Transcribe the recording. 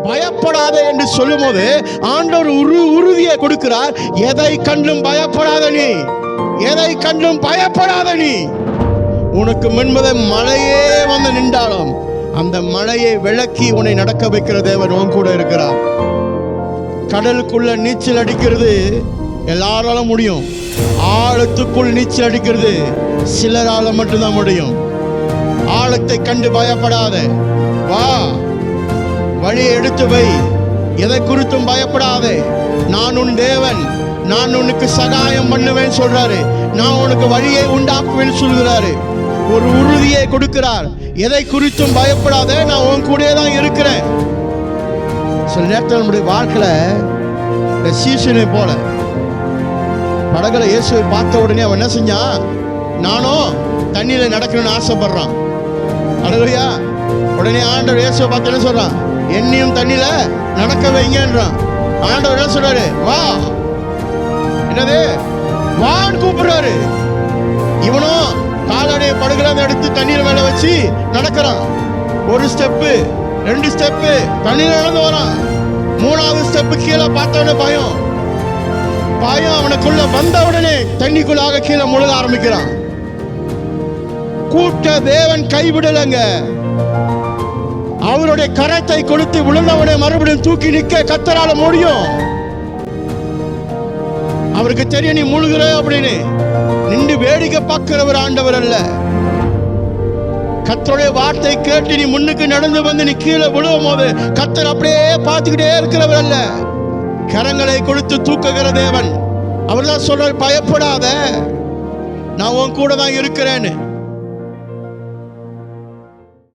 பயப்படாத என்று சொல்லும் போது ஆண்டவர் உறுதியை கொடுக்கிறார். எதை கண்டும் பயப்படாத நீ, எதை கண்டும் பயப்படாத நீ. உனக்கு முன்பதை மழையே வந்து நின்றாலும் அந்த மழையை விளக்கி உன்னை நடக்க வைக்கிற தேவன் உன் கூட இருக்கிறார். கடலுக்குள்ள நீச்சல் அடிக்கிறது எல்லாராலும் முடியும். ஆழத்துக்குள் நீச்சல் அடிக்கிறது சிலரால மட்டும்தான் முடியும். ஆழத்தை கண்டு பயப்படாத, வா, வழியை எடுத்து வை, எதை குறித்தும் பயப்படாதே. நான் உன் தேவன், நான் உனக்கு சகாயம் பண்ணுவேன் சொல்றாரு. நான் உனக்கு வழியை உண்டாக்குவேன் சொல்கிறாரு. ஒரு உறுதியை கொடுக்கிறார். எதை குறித்தும் பயப்படாத, நான் உன் கூட தான் இருக்கிறேன். சில நேரத்தில் நம்முடைய வாழ்க்கையில இந்த சீசனை போல படகுல இயேசுவை பார்த்த உடனே அவன் என்ன செஞ்சான்? நானும் தண்ணியில நடக்கணும்னு ஆசைப்படுறான். அல்லேலூயா. உடனே ஆண்டவர் இயேசுவை பார்த்து என்ன சொல்றான்? என்னையும் தண்ணியில நடக்க வைங்கன்றான். ஆண்டவர் என்ன சொல்றாரு? வா. என்னது? வான்னு கூப்பிடுறாரு. இவனும் காலடைய படகுல எடுத்து தண்ணீர் மேல வச்சு நடக்கிறான். ஒரு ஸ்டெப்பு, 2 ஸ்டெப்பு தண்ணீர் நடந்து வரான். 3வது ஸ்டெப்பு கீழே பார்த்தவனே பயம் அவனுக்குள்ள வந்த உடனே தண்ணிக்குள்ளாக கீழே முழுக ஆரம்பிக்கிறான். கூட்ட தேவன் கைவிடலங்க. அவருடைய கரத்தை கொடுத்து விழுந்தவனை மறுபடியும் தூக்கி நிற்க கர்த்தரால முடியும். அவருக்கு தெரியும் நீ முழுகிற அப்படின்னு. நின்று வேடிக்கை பார்க்கிறவர் ஆண்டவர் அல்ல. கர்த்தருடைய வார்த்தை கேட்டு நீ முன்னுக்கு நடந்து வந்து நீ கீழே விழுவும் போது கர்த்தர் அப்படியே பார்த்துக்கிட்டே இருக்கிறவர் அல்ல. கரங்களை கொடுத்து தூக்குகிற தேவன். அவர் தான் சொல்றார், பயப்படாத, நான் உன் கூட தான் இருக்கிறேன்னு.